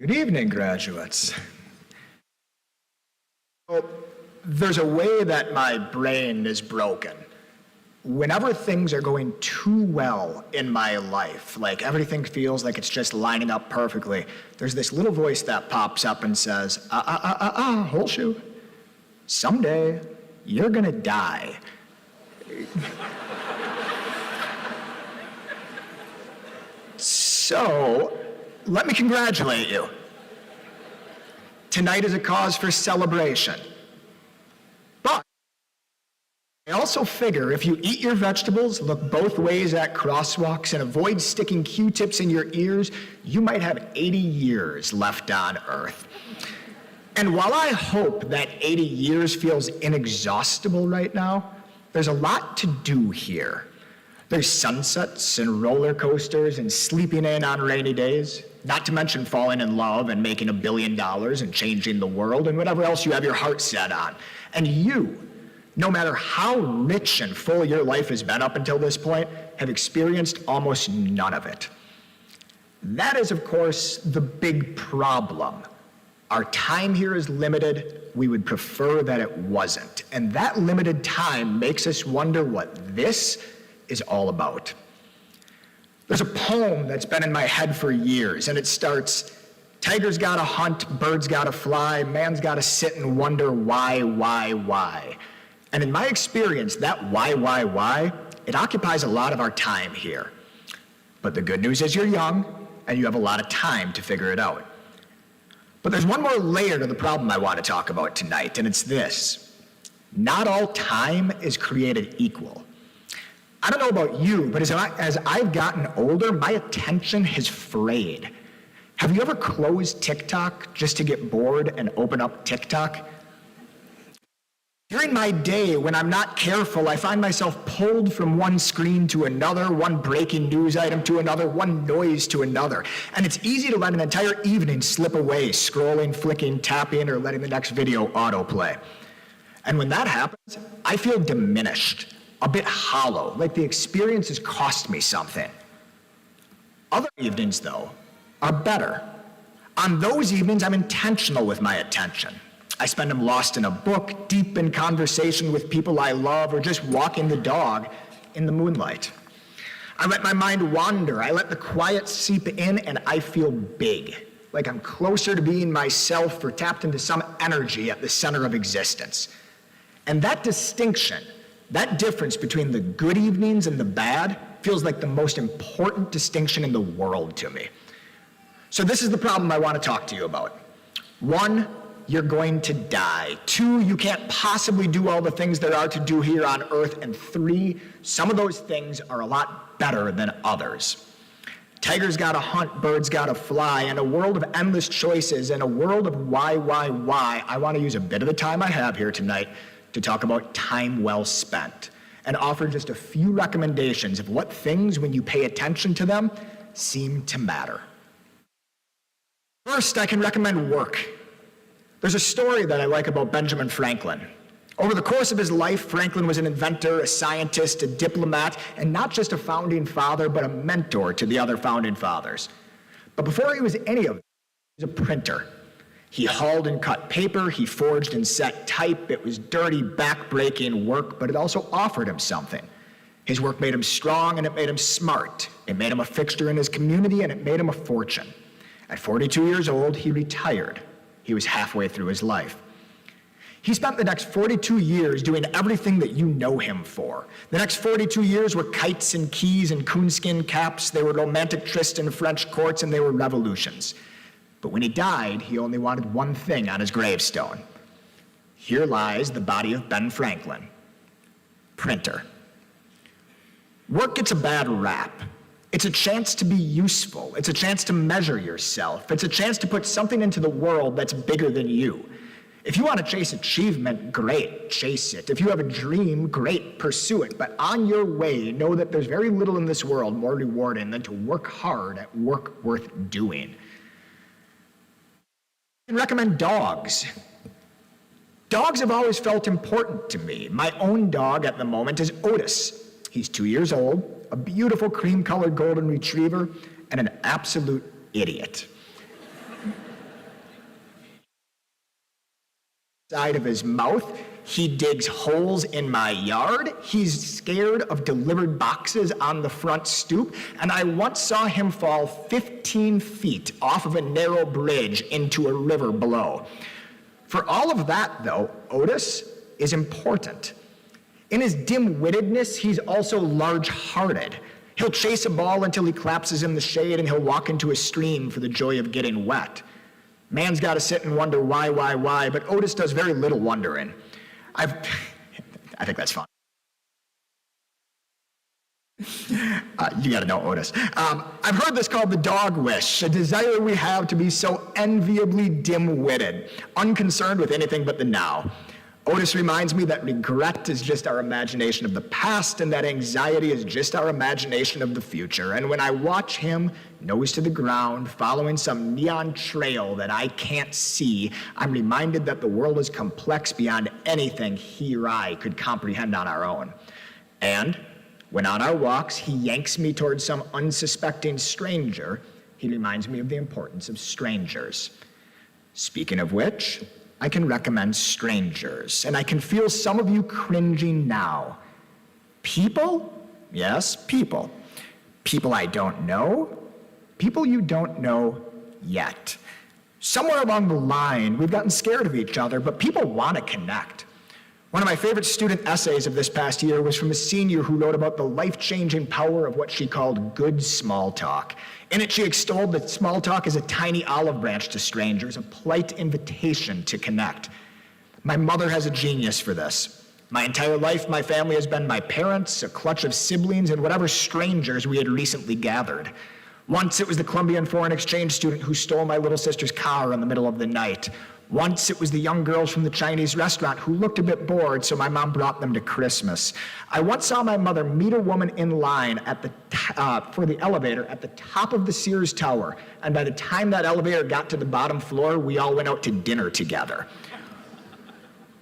Good evening, graduates. Well, there's a way that my brain is broken. Whenever things are going too well in my life, like everything feels like it's just lining up perfectly, there's this little voice that pops up and says, Holschuh, someday you're gonna die. So, let me congratulate you. Tonight is a cause for celebration. But I also figure if you eat your vegetables, look both ways at crosswalks, and avoid sticking Q-tips in your ears, you might have 80 years left on Earth. And while I hope that 80 years feels inexhaustible right now, there's a lot to do here. There's sunsets and roller coasters and sleeping in on rainy days, not to mention falling in love and making $1 billion and changing the world and whatever else you have your heart set on. And you, no matter how rich and full your life has been up until this point, have experienced almost none of it. That is, of course, the big problem. Our time here is limited. We would prefer that it wasn't. And that limited time makes us wonder what this is all about. There's a poem that's been in my head for years, and it starts, "Tigers gotta hunt, birds gotta fly, man's gotta sit and wonder why. And in my experience, that why, it occupies a lot of our time here. But the good news is you're young, and you have a lot of time to figure it out. But there's one more layer to the problem I want to talk about tonight, and it's this. Not all time is created equal. I don't know about you, but as I've gotten older, my attention has frayed. Have you ever closed TikTok just to get bored and open up TikTok? During my day, when I'm not careful, I find myself pulled from one screen to another, one breaking news item to another, one noise to another. And it's easy to let an entire evening slip away, scrolling, flicking, tapping, or letting the next video autoplay. And when that happens, I feel diminished, a bit hollow, like the experience has cost me something. Other evenings, though, are better. On those evenings, I'm intentional with my attention. I spend them lost in a book, deep in conversation with people I love, or just walking the dog in the moonlight. I let my mind wander, I let the quiet seep in, and I feel big, like I'm closer to being myself or tapped into some energy at the center of existence. And that distinction, that difference between the good evenings and the bad, feels like the most important distinction in the world to me. So this is the problem I want to talk to you about. 1, you're going to die. 2, you can't possibly do all the things there are to do here on Earth. And 3, some of those things are a lot better than others. Tigers gotta hunt, birds gotta fly. In a world of endless choices, in a world of why, I want to use a bit of the time I have here tonight to talk about time well spent and offer just a few recommendations of what things, when you pay attention to them, seem to matter. First, I can recommend work. There's a story that I like about Benjamin Franklin. Over the course of his life, Franklin was an inventor, a scientist, a diplomat, and not just a founding father, but a mentor to the other founding fathers. But before he was any of them, he was a printer. He hauled and cut paper, he forged and set type. It was dirty, back-breaking work, but it also offered him something. His work made him strong, and it made him smart. It made him a fixture in his community, and it made him a fortune. At 42 years old, he retired. He was halfway through his life. He spent the next 42 years doing everything that you know him for. The next 42 years were kites and keys and coonskin caps. They were romantic trysts in French courts, and they were revolutions. But when he died, he only wanted one thing on his gravestone. Here lies the body of Ben Franklin, printer. Work gets a bad rap. It's a chance to be useful. It's a chance to measure yourself. It's a chance to put something into the world that's bigger than you. If you want to chase achievement, great, chase it. If you have a dream, great, pursue it. But on your way, know that there's very little in this world more rewarding than to work hard at work worth doing. I can recommend dogs. Dogs have always felt important to me. My own dog at the moment is Otis. He's 2 years old, a beautiful cream-colored golden retriever, and an absolute idiot. side of his mouth. He digs holes in my yard. He's scared of delivered boxes on the front stoop. And I once saw him fall 15 feet off of a narrow bridge into a river below. For all of that, though, Otis is important. In his dim-wittedness, he's also large-hearted. He'll chase a ball until he collapses in the shade, and he'll walk into a stream for the joy of getting wet. Man's got to sit and wonder why, but Otis does very little wondering. I think that's fun. You got to know Otis. I've heard this called the dog wish, a desire we have to be so enviably dim-witted, unconcerned with anything but the now. Otis reminds me that regret is just our imagination of the past and that anxiety is just our imagination of the future. And when I watch him, nose to the ground, following some neon trail that I can't see, I'm reminded that the world is complex beyond anything he or I could comprehend on our own. And when on our walks he yanks me towards some unsuspecting stranger, he reminds me of the importance of strangers. Speaking of which, I can recommend Strangers, and I can feel some of you cringing now. People? Yes, people. People I don't know. People you don't know yet. Somewhere along the line, we've gotten scared of each other, but people want to connect. One of my favorite student essays of this past year was from a senior who wrote about the life-changing power of what she called good small talk. In it, she extolled that small talk is a tiny olive branch to strangers, a polite invitation to connect. My mother has a genius for this. My entire life, my family has been my parents, a clutch of siblings, and whatever strangers we had recently gathered. Once it was the Colombian foreign exchange student who stole my little sister's car in the middle of the night. Once it was the young girls from the Chinese restaurant who looked a bit bored, so my mom brought them to Christmas. I once saw my mother meet a woman in line for the elevator at the top of the Sears Tower, and by the time that elevator got to the bottom floor, we all went out to dinner together.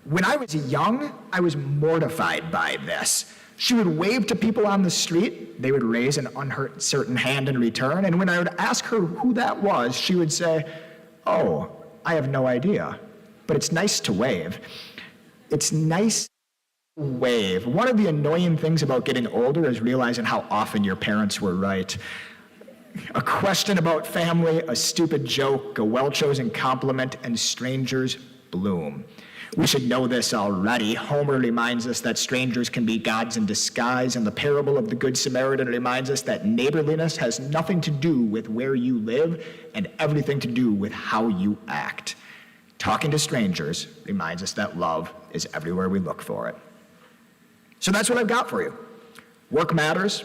When I was young, I was mortified by this. She would wave to people on the street, they would raise an uncertain hand in return, and when I would ask her who that was, she would say, "Oh, I have no idea, but it's nice to wave." It's nice to wave. One of the annoying things about getting older is realizing how often your parents were right. A question about family, a stupid joke, a well-chosen compliment, and strangers bloom. We should know this already. Homer reminds us that strangers can be gods in disguise, and the parable of the Good Samaritan reminds us that neighborliness has nothing to do with where you live and everything to do with how you act. Talking to strangers reminds us that love is everywhere we look for it. So that's what I've got for you. Work matters.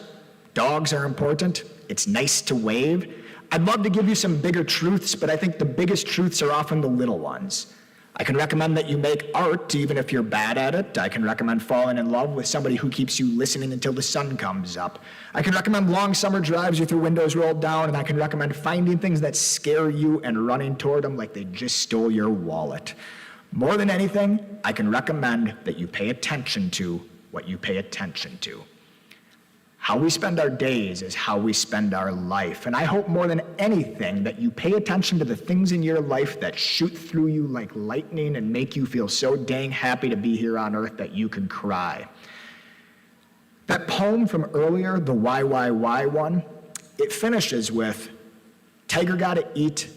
Dogs are important. It's nice to wave. I'd love to give you some bigger truths, but I think the biggest truths are often the little ones. I can recommend that you make art even if you're bad at it. I can recommend falling in love with somebody who keeps you listening until the sun comes up. I can recommend long summer drives with your windows rolled down, and I can recommend finding things that scare you and running toward them like they just stole your wallet. More than anything, I can recommend that you pay attention to what you pay attention to. How we spend our days is how we spend our life. And I hope more than anything that you pay attention to the things in your life that shoot through you like lightning and make you feel so dang happy to be here on earth that you could cry. That poem from earlier, the why one, it finishes with, tiger gotta eat,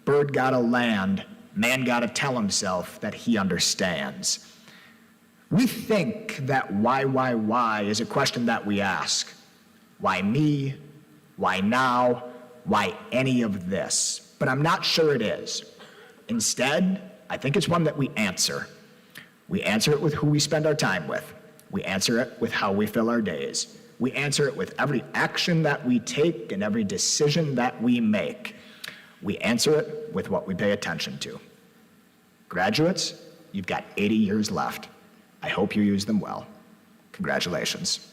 bird gotta land, man gotta tell himself that he understands. We think that why is a question that we ask. Why me? Why now? Why any of this? But I'm not sure it is. Instead, I think it's one that we answer. We answer it with who we spend our time with. We answer it with how we fill our days. We answer it with every action that we take and every decision that we make. We answer it with what we pay attention to. Graduates, you've got 80 years left. I hope you use them well. Congratulations.